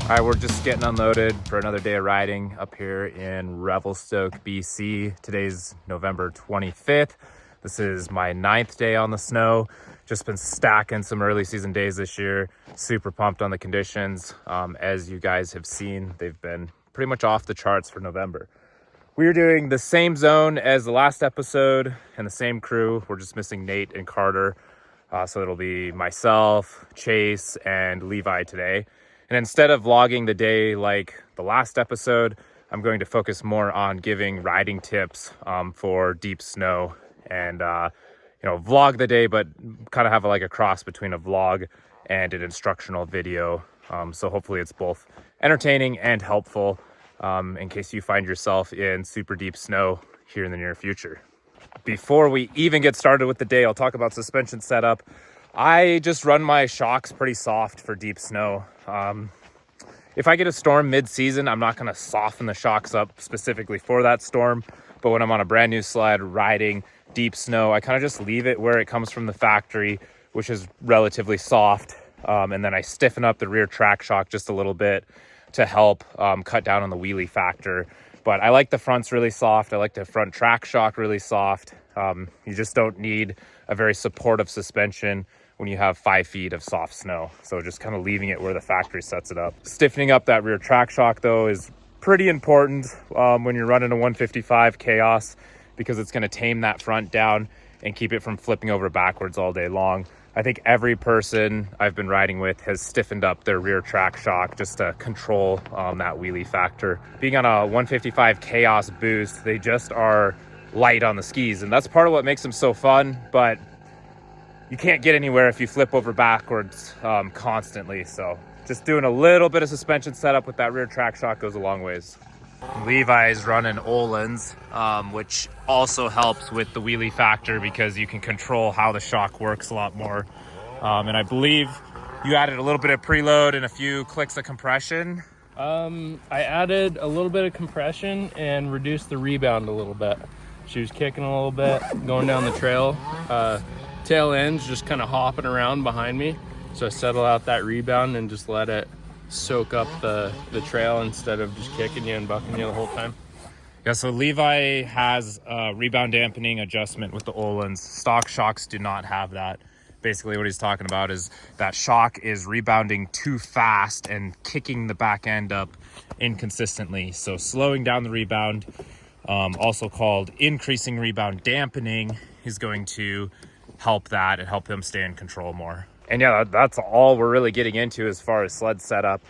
All right, we're just getting unloaded for another day of riding up here in Revelstoke, BC. Today's November 25th. This is my 9th day on the snow. Just been stacking some early season days this year. Super pumped on the conditions. As you guys have seen, they've been pretty much off the charts for November. We're doing the same zone as the last episode and the same crew. We're just missing Nate and Carter. So it'll be myself, Chase, and Levi today. And instead of vlogging the day like the last episode, I'm going to focus more on giving riding tips for deep snow and, vlog the day, but kind of have like a cross between a vlog and an instructional video. So hopefully it's both entertaining and helpful in case you find yourself in super deep snow here in the near future. Before we even get started with the day, I'll talk about suspension setup. I just run my shocks pretty soft for deep snow. If I get a storm mid-season, I'm not going to soften the shocks up specifically for that storm. But when I'm on a brand new sled riding deep snow, I kind of just leave it where it comes from the factory, which is relatively soft. And then I stiffen up the rear track shock just a little bit to help cut down on the wheelie factor. But I like the fronts really soft. I like the front track shock really soft. You just don't need a very supportive suspension when you have 5 feet of soft snow. So just kind of leaving it where the factory sets it up. Stiffening up that rear track shock though is pretty important when you're running a 155 Chaos, because it's going to tame that front down and keep it from flipping over backwards all day long. I think every person I've been riding with has stiffened up their rear track shock just to control that wheelie factor. Being on a 155 Chaos boost, they just are light on the skis, and that's part of what makes them so fun, but you can't get anywhere if you flip over backwards constantly. So just doing a little bit of suspension setup with that rear track shock goes a long ways. Levi's running Öhlins, which also helps with the wheelie factor because you can control how the shock works a lot more. And I believe you added a little bit of preload and a few clicks of compression. I added a little bit of compression and reduced the rebound a little bit. She was kicking a little bit, going down the trail. Tail ends just kind of hopping around behind me. So I settle out that rebound and just let it soak up the trail instead of just kicking you and bucking you the whole time. Yeah, so Levi has a rebound dampening adjustment with the Öhlins. Stock shocks do not have that. Basically what he's talking about is that shock is rebounding too fast and kicking the back end up inconsistently. So slowing down the rebound, also called increasing rebound dampening, is going to help that and help him stay in control more. And yeah, that's all we're really getting into as far as sled setup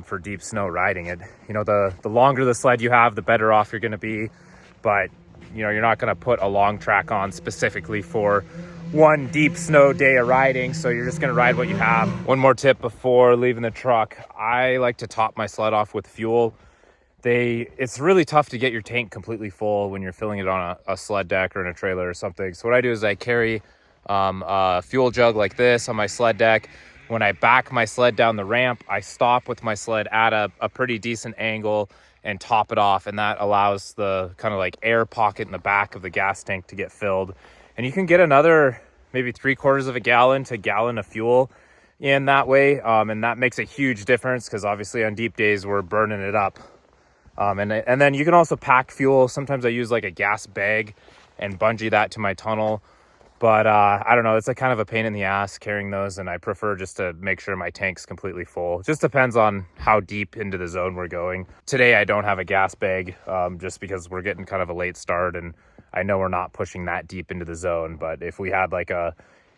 for deep snow riding. It, the longer the sled you have, the better off you're going to be. But you're not going to put a long track on specifically for one deep snow day of riding. So you're just going to ride what you have. One more tip before leaving the truck: I like to top my sled off with fuel. It's really tough to get your tank completely full when you're filling it on a sled deck or in a trailer or something. So what I do is I carry a fuel jug like this on my sled deck. When I back my sled down the ramp, I stop with my sled at a pretty decent angle and top it off, and that allows the kind of like air pocket in the back of the gas tank to get filled. And you can get another maybe 3/4 of a gallon to gallon of fuel in that way, and that makes a huge difference because obviously on deep days we're burning it up. And then you can also pack fuel. Sometimes I use like a gas bag and bungee that to my tunnel. But I don't know, it's kind of a pain in the ass carrying those, and I prefer just to make sure my tank's completely full. It just depends on how deep into the zone we're going. Today I don't have a gas bag just because we're getting kind of a late start, and I know we're not pushing that deep into the zone. But if we had like an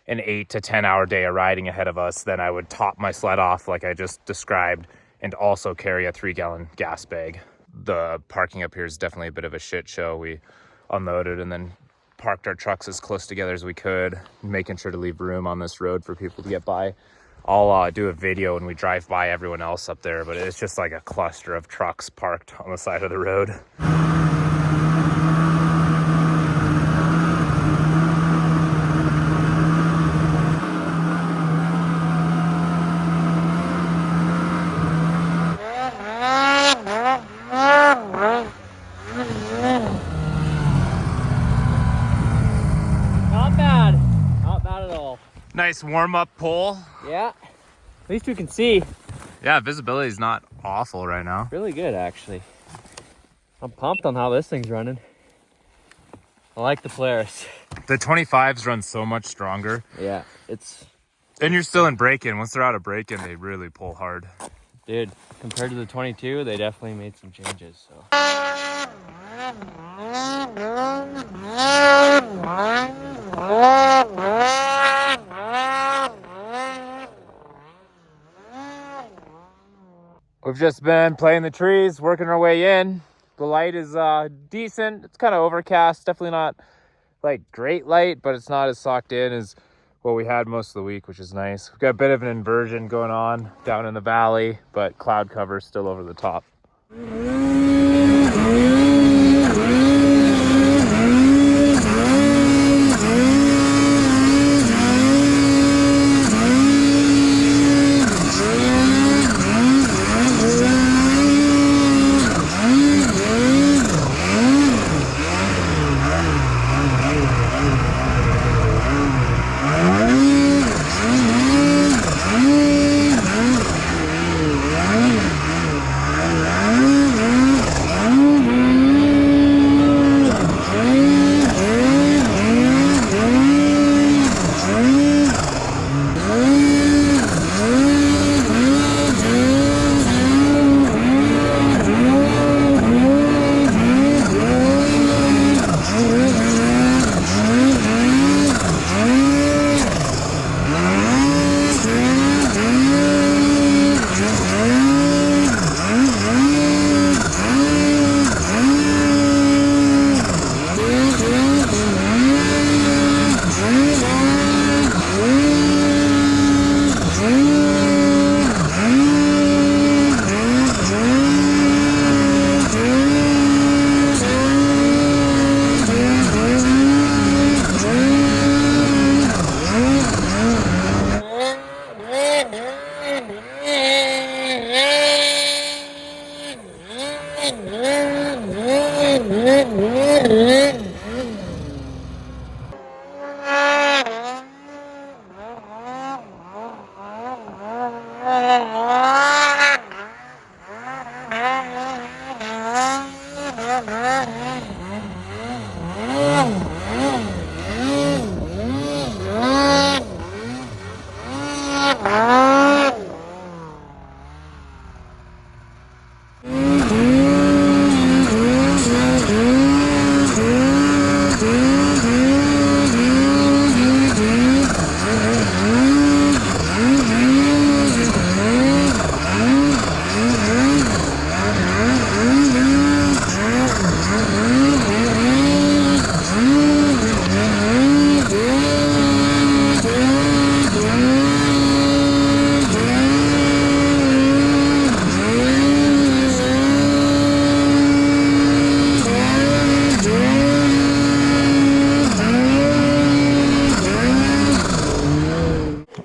8 to 10 hour day of riding ahead of us, then I would top my sled off like I just described and also carry a 3-gallon gas bag. The parking up here is definitely a bit of a shit show. We unloaded and then parked our trucks as close together as we could, making sure to leave room on this road for people to get by. I'll do a video when we drive by everyone else up there, but it's just like a cluster of trucks parked on the side of the road. Nice warm-up pull. Yeah, at least we can see. Yeah, visibility is not awful right now. Really good, actually. I'm pumped on how this thing's running. I like the Polaris. The 25s run so much stronger. Yeah, it's... And you're still in break-in. Once they're out of break-in, they really pull hard. Dude, compared to the 22, they definitely made some changes, so... We've just been playing the trees, working our way in. The light is decent. It's kind of overcast. Definitely not like great light, but it's not as socked in as what we had most of the week, which is nice. We've got a bit of an inversion going on down in the valley, but cloud cover still over the top.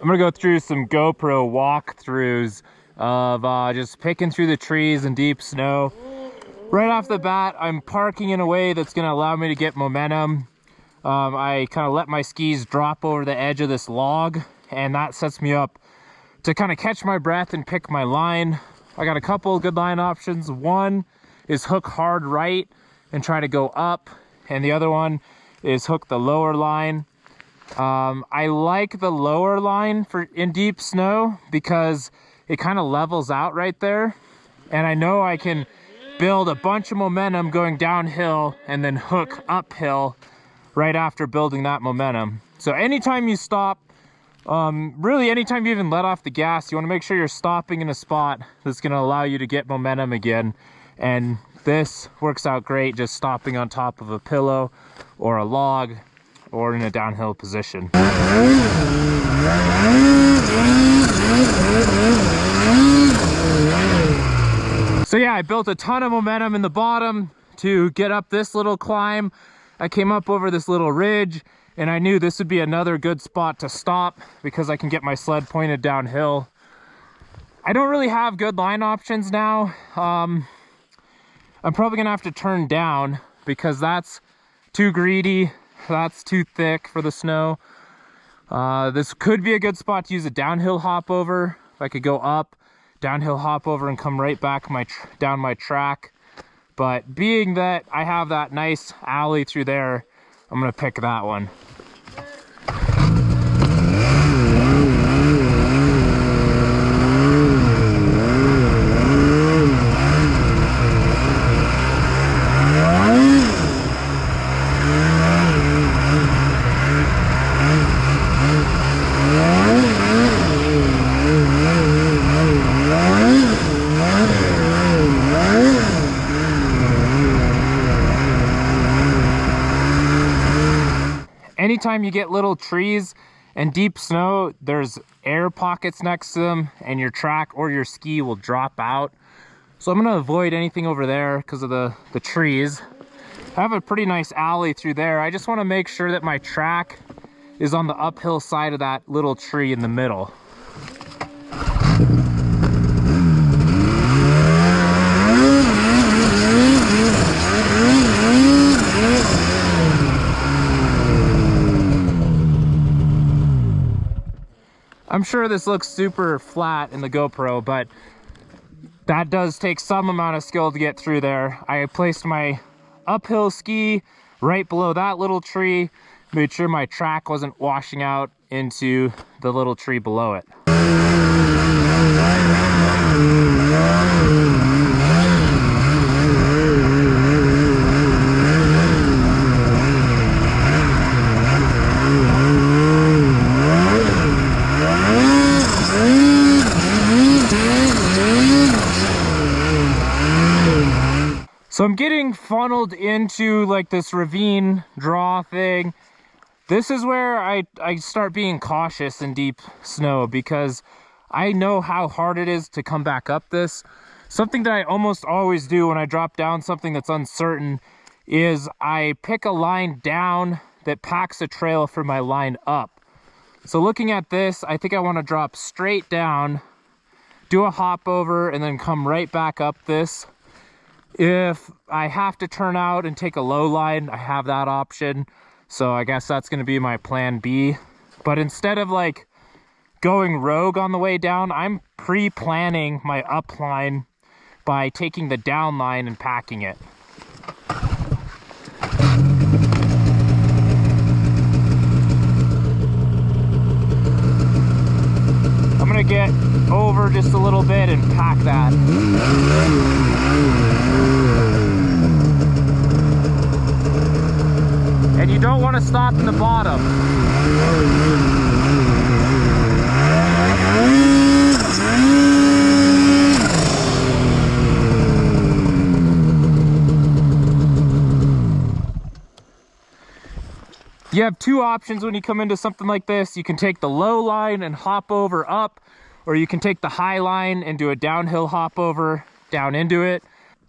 I'm gonna go through some GoPro walkthroughs of just picking through the trees in deep snow. Right off the bat, I'm parking in a way that's gonna allow me to get momentum. I kind of let my skis drop over the edge of this log, and that sets me up to kind of catch my breath and pick my line. I got a couple of good line options. One is hook hard right and try to go up, and the other one is hook the lower line. I like the lower line for in deep snow because it kind of levels out right there, and I know I can build a bunch of momentum going downhill and then hook uphill right after building that momentum. So anytime you stop, really anytime you even let off the gas, you want to make sure you're stopping in a spot that's going to allow you to get momentum again. And this works out great, just stopping on top of a pillow or a log or in a downhill position. So yeah, I built a ton of momentum in the bottom to get up this little climb. I came up over this little ridge, and I knew this would be another good spot to stop because I can get my sled pointed downhill. I don't really have good line options now. I'm probably gonna have to turn down because that's too greedy. That's too thick for the snow. This could be a good spot to use a downhill hop over. If I could go up, downhill hop over and come right back down my track. But being that I have that nice alley through there, I'm gonna pick that one. Anytime you get little trees and deep snow, there's air pockets next to them and your track or your ski will drop out. So I'm gonna avoid anything over there because of the trees. I have a pretty nice alley through there. I just wanna make sure that my track is on the uphill side of that little tree in the middle. I'm sure this looks super flat in the GoPro, but that does take some amount of skill to get through there. I placed my uphill ski right below that little tree, made sure my track wasn't washing out into the little tree below it. So I'm getting funneled into like this ravine draw thing. This is where I start being cautious in deep snow because I know how hard it is to come back up this. Something that I almost always do when I drop down something that's uncertain is I pick a line down that packs a trail for my line up. So looking at this, I think I want to drop straight down, do a hop over, and then come right back up this. If I have to turn out and take a low line, I have that option. So I guess that's going to be my plan B. But instead of like going rogue on the way down, I'm pre-planning my up line by taking the down line and packing it. I'm going to get over just a little bit and pack that. And you don't want to stop in the bottom. You have two options when you come into something like this. You can take the low line and hop over up, or you can take the high line and do a downhill hop over down into it.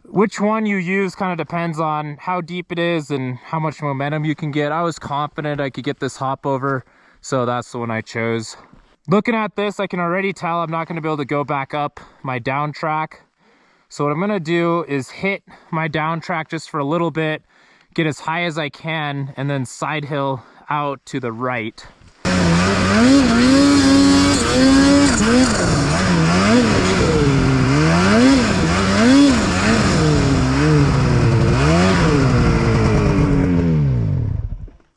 Which one you use kind of depends on how deep it is and how much momentum you can get. I was confident I could get this hop over, so that's the one I chose. Looking at this, I can already tell I'm not going to be able to go back up my down track. So what I'm going to do is hit my down track just for a little bit, get as high as I can, and then side hill out to the right.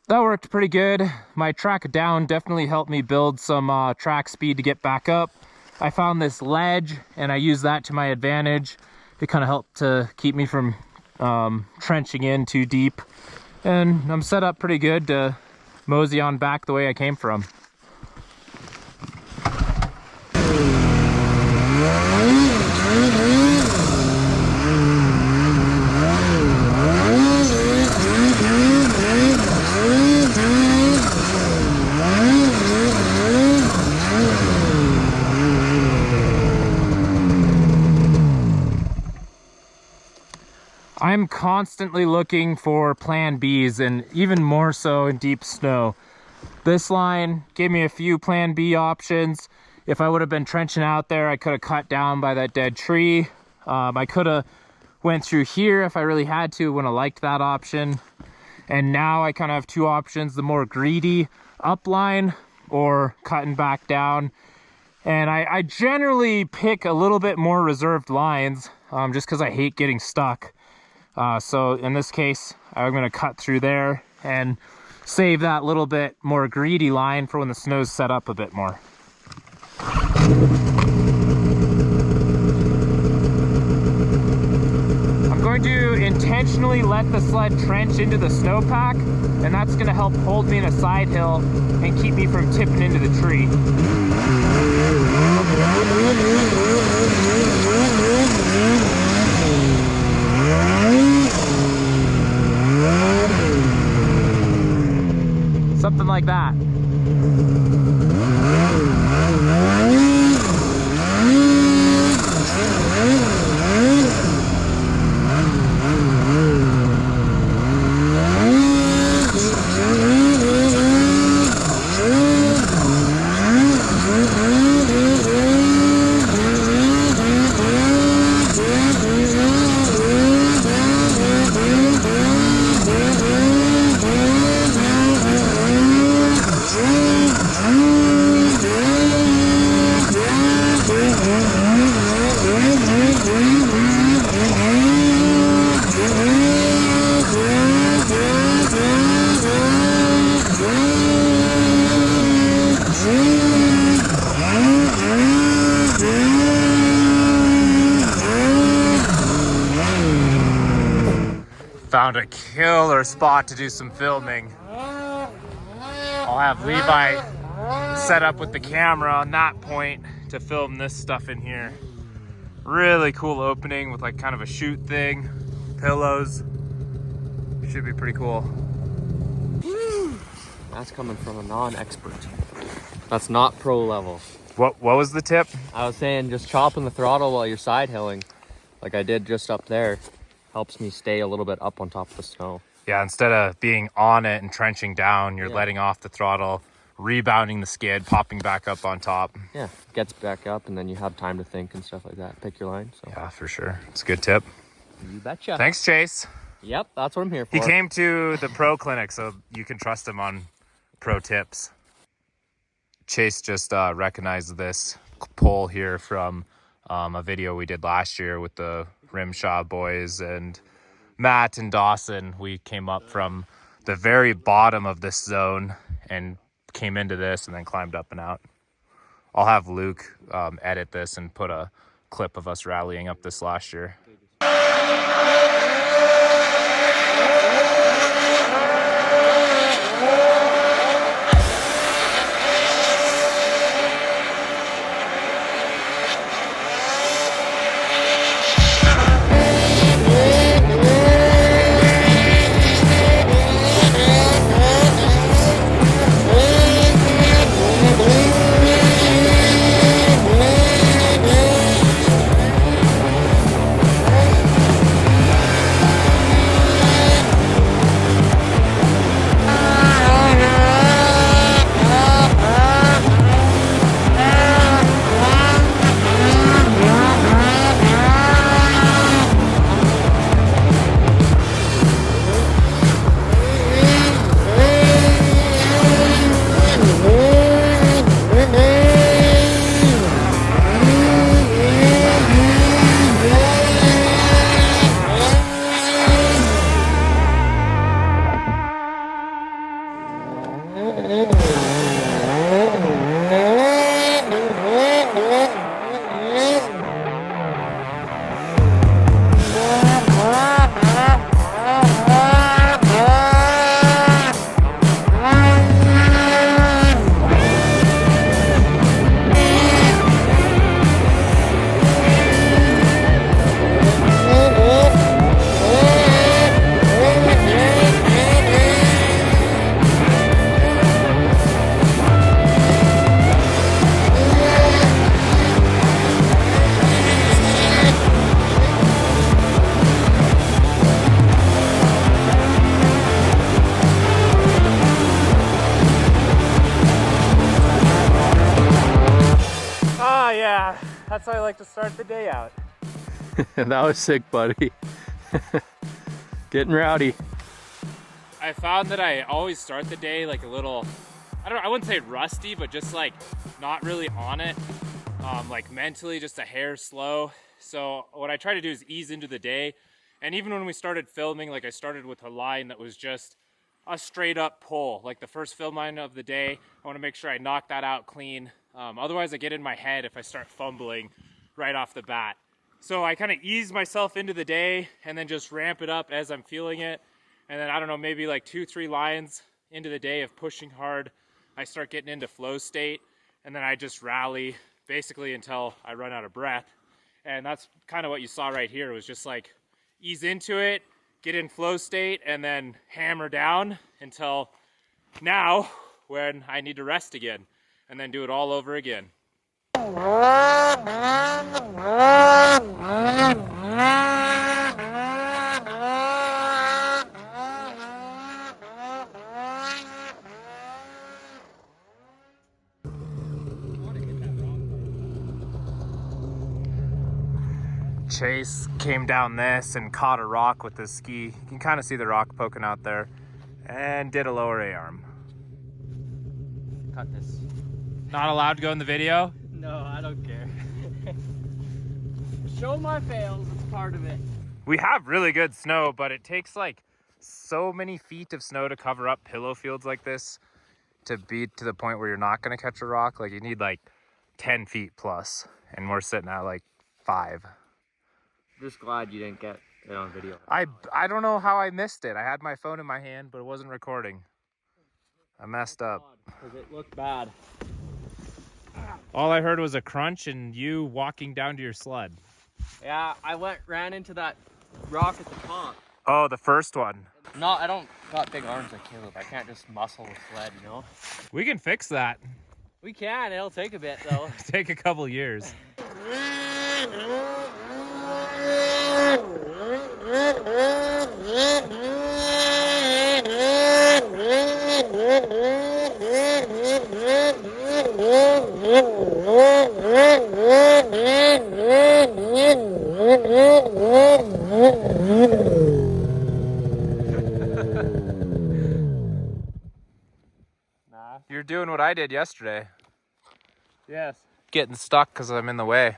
That worked pretty good. My track down definitely helped me build some track speed to get back up. I found this ledge and I used that to my advantage. It kind of helped to keep me from trenching in too deep. And I'm set up pretty good to mosey on back the way I came from. I'm constantly looking for plan Bs, and even more so in deep snow. This line gave me a few plan B options. If I would have been trenching out there, I could have cut down by that dead tree. I could have went through here if I really had to, when I liked that option. And now I kind of have two options, the more greedy up line or cutting back down. And I generally pick a little bit more reserved lines just because I hate getting stuck. So in this case, I'm going to cut through there and save that little bit more greedy line for when the snow's set up a bit more. I'm going to intentionally let the sled trench into the snowpack, and that's going to help hold me in a side hill and keep me from tipping into the tree. Something like that. Found a killer spot to do some filming. I'll have Levi set up with the camera on that point to film this stuff in here. Really cool opening with like kind of a chute thing, pillows. Should be pretty cool. That's coming from a non-expert. That's not pro level. What was the tip? I was saying just chopping the throttle while you're side hilling, like I did just up there, helps me stay a little bit up on top of the snow. Yeah, instead of being on it and trenching down, you're letting off the throttle, rebounding the skid, popping back up on top. Yeah, gets back up and then you have time to think and stuff like that. Pick your line. So. Yeah, for sure. It's a good tip. You betcha. Thanks, Chase. Yep, that's what I'm here for. He came to the pro clinic, so you can trust him on pro tips. Chase just recognized this pole here from a video we did last year with the Rimshaw boys and Matt and Dawson. We came up from the very bottom of this zone and came into this and then climbed up and out. I'll have Luke edit this and put a clip of us rallying up this last year. That's how I like to start the day out. That was sick, buddy. Getting rowdy. I found that I always start the day like a little, I wouldn't say rusty, but just like not really on it. like mentally just a hair slow. So what I try to do is ease into the day. And even when we started filming, like I started with a line that was just a straight up pull, like the first film line of the day. I want to make sure I knock that out clean. Otherwise I get in my head if I start fumbling right off the bat. So I kind of ease myself into the day and then just ramp it up as I'm feeling it. And then I don't know, maybe like 2-3 lines into the day of pushing hard, I start getting into flow state, and then I just rally basically until I run out of breath. And that's kind of what you saw right here, was just like ease into it, get in flow state, and then hammer down until now when I need to rest again, and then do it all over again. Chase came down this and caught a rock with his ski. You can kind of see the rock poking out there, and did a lower A-arm. Cut this. Not allowed to go in the video? No, I don't care. Show my fails, it's part of it. We have really good snow, but it takes like so many feet of snow to cover up pillow fields like this to be to the point where you're not going to catch a rock. Like you need like 10 feet plus, and we're sitting at like 5. Just glad you didn't get it on video. I don't know how I missed it. I had my phone in my hand, but it wasn't recording. I messed up. Because it looked bad. All I heard was a crunch and you walking down to your sled. Yeah, I ran into that rock at the top. Oh, the first one. No, I don't got big arms like Caleb. I can't just muscle a sled, you know? We can fix that. We can, it'll take a bit though. Take a couple years. You're doing what I did yesterday. Yes. Getting stuck because I'm in the way.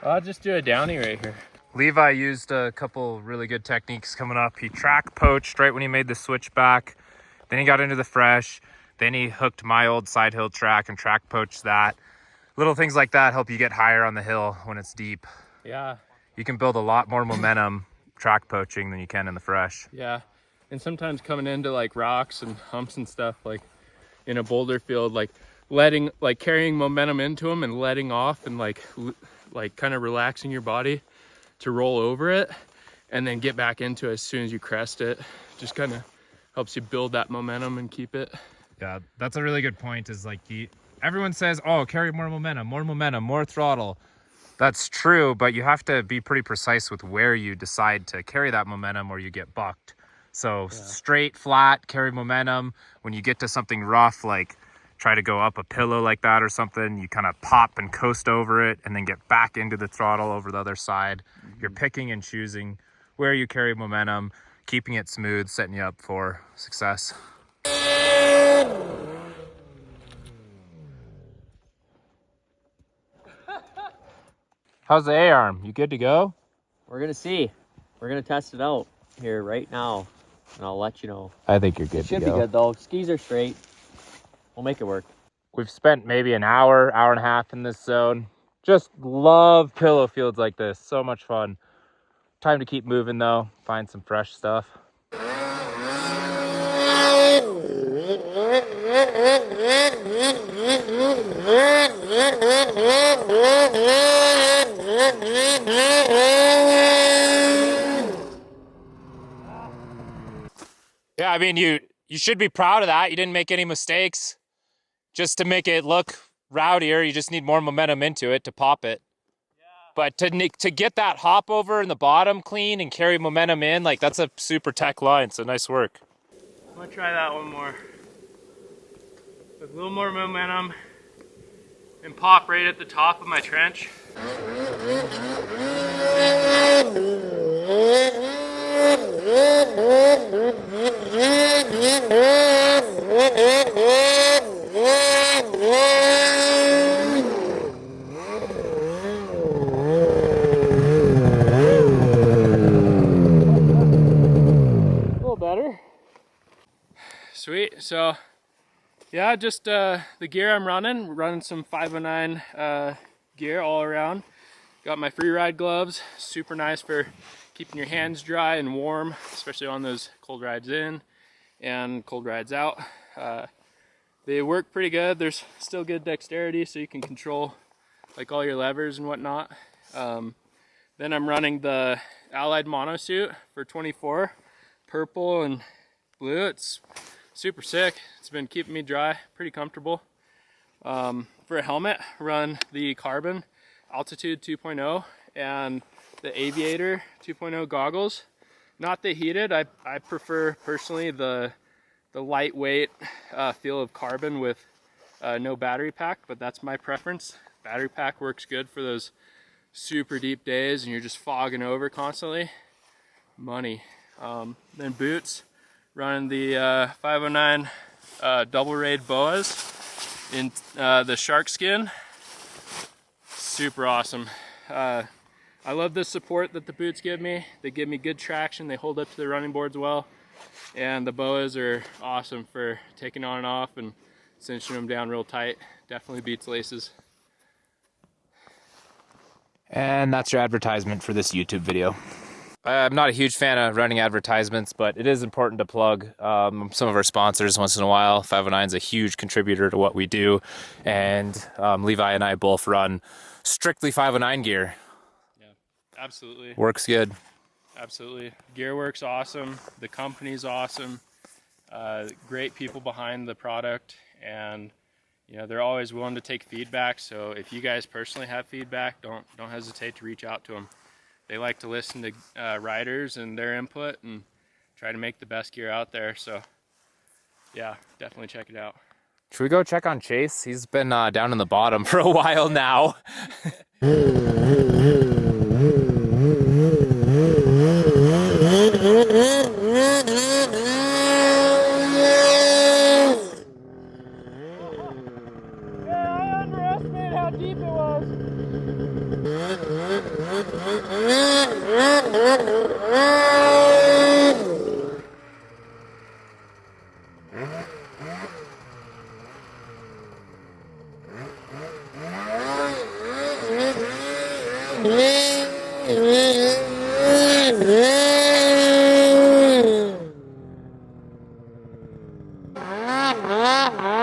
I'll just do a downy right here. Levi used a couple really good techniques coming up. He track poached right when he made the switch back. Then he got into the fresh. Then he hooked my old side hill track and track poached that. Little things like that help you get higher on the hill when it's deep. Yeah. You can build a lot more momentum track poaching than you can in the fresh. Yeah. And sometimes coming into like rocks and humps and stuff, like in a boulder field, like carrying momentum into them and letting off and like kind of relaxing your body to roll over it and then get back into it as soon as you crest it. Just kind of helps you build that momentum and keep it. Yeah, that's a really good point, is like everyone says, oh, carry more momentum, more throttle. That's true, but you have to be pretty precise with where you decide to carry that momentum or you get bucked. So straight, flat, carry momentum. When you get to something rough, like try to go up a pillow like that or something, you kind of pop and coast over it and then get back into the throttle over the other side. Mm-hmm. You're picking and choosing where you carry momentum, keeping it smooth, setting you up for success. How's the A-arm? You good to go? We're gonna see. We're gonna test it out here right now, and I'll let you know. I think you're good It should be good though. Skis are straight. We'll make it work. We've spent maybe an hour and a half in this zone. Just love pillow fields like this. So much fun. Time to keep moving though. Find some fresh stuff. Yeah, I mean, you should be proud of that. You didn't make any mistakes. Just to make it look rowdier, you just need more momentum into it to pop it. Yeah. But to get that hop over in the bottom clean and carry momentum in, like that's a super tech line, so nice work. I'm gonna try that one more. With a little more momentum and pop right at the top of my trench. Sweet. So yeah, just the gear I'm running some 509 gear all around. Got my free ride gloves, super nice for keeping your hands dry and warm, especially on those cold rides in and cold rides out. They work pretty good. There's still good dexterity, so you can control like all your levers and whatnot. Then I'm running the Allied mono suit for 24, purple and blue. It's super sick. It's been keeping me dry, pretty comfortable. For a helmet, run the Carbon Altitude 2.0 and the Aviator 2.0 goggles. Not the heated. I prefer personally the lightweight feel of Carbon with no battery pack, but that's my preference. Battery pack works good for those super deep days and you're just fogging over constantly. Money. Then boots, running the 509 double raid boas in the shark skin. Super awesome. I love the support that the boots give me. They give me good traction. They hold up to the running boards well. And the boas are awesome for taking on and off and cinching them down real tight. Definitely beats laces. And that's your advertisement for this YouTube video. I'm not a huge fan of running advertisements, but it is important to plug some of our sponsors once in a while. 509 is a huge contributor to what we do, and Levi and I both run strictly 509 gear. Yeah, absolutely. Works good. Absolutely. Gear works awesome. The company's awesome. Great people behind the product, and you know they're always willing to take feedback. So if you guys personally have feedback, don't hesitate to reach out to them. They like to listen to riders and their input and try to make the best gear out there. So yeah, definitely check it out. Should we go check on Chase? He's been down in the bottom for a while now. I underestimated how deep it was.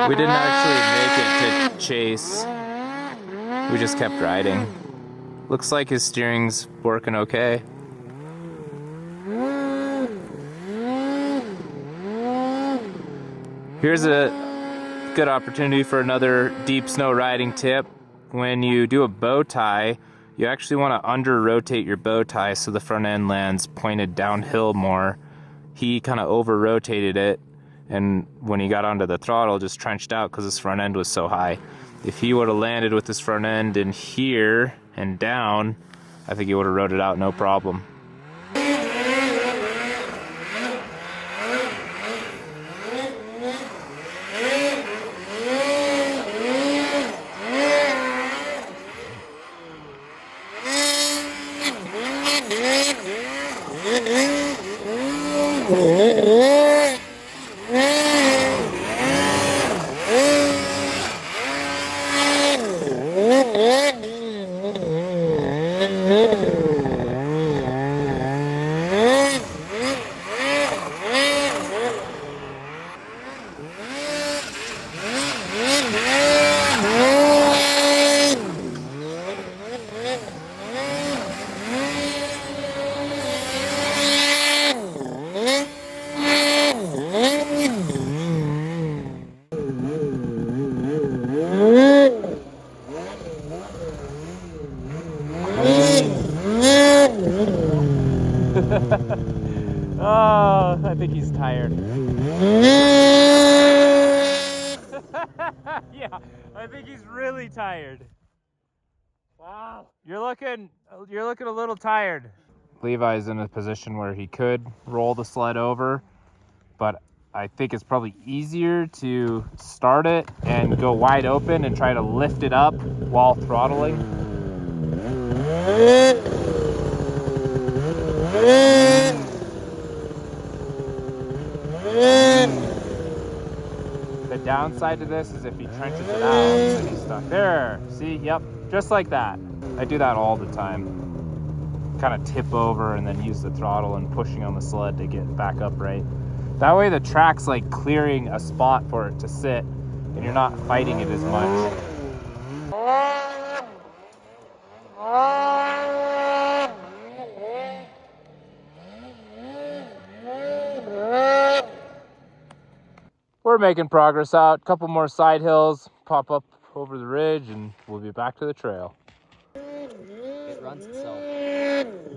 We didn't actually make it to Chase. We just kept riding. Looks like his steering's working okay. Here's a good opportunity for another deep snow riding tip. When you do a bow tie, you actually want to under-rotate your bow tie so the front end lands pointed downhill more. He kind of over-rotated it, and when he got onto the throttle, just trenched out because his front end was so high. If he would have landed with his front end in here and down, I think he would have rode it out no problem. Oh, I think he's tired. Yeah, I think he's really tired. Wow. You're looking a little tired. Levi's in a position where he could roll the sled over, but I think it's probably easier to start it and go wide open and try to lift it up while throttling. The downside to this is if he trenches it out, then he's stuck. There, see, yep, just like that. I do that all the time. Kind of tip over and then use the throttle and pushing on the sled to get back upright. That way the track's like clearing a spot for it to sit and you're not fighting it as much. We're making progress out. A couple more side hills, pop up over the ridge, and we'll be back to the trail. It runs itself.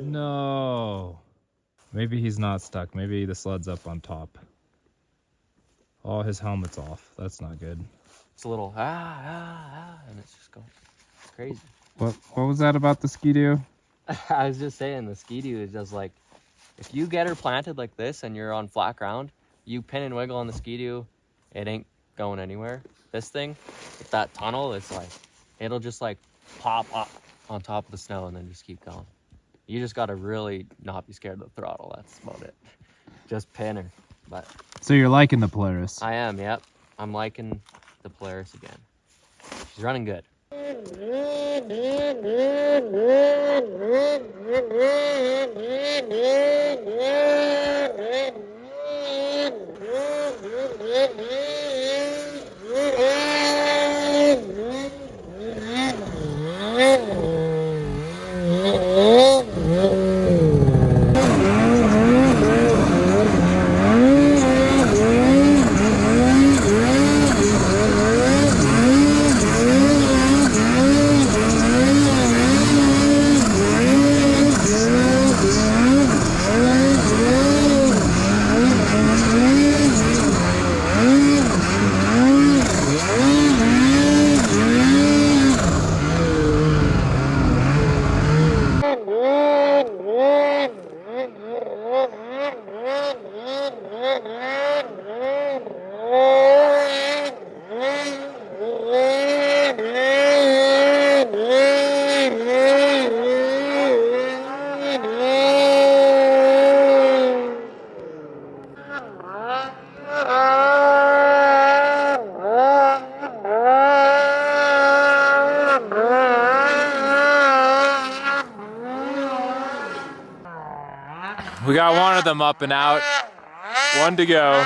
No. Maybe he's not stuck. Maybe the sled's up on top. Oh, his helmet's off. That's not good. It's a little and it's just going crazy. What was that about the Ski-Doo? I was just saying, the Ski-Doo is just like, if you get her planted like this and you're on flat ground, you pin and wiggle on the Ski-Doo, it ain't going anywhere. This thing, with that tunnel, it's like, it'll just like pop up on top of the snow and then just keep going. You just gotta really not be scared of the throttle. That's about it. Just pin her. But So you're liking the Polaris? I am, yep. I'm liking the Polaris again. She's running good. We got one of them up and out. One to go.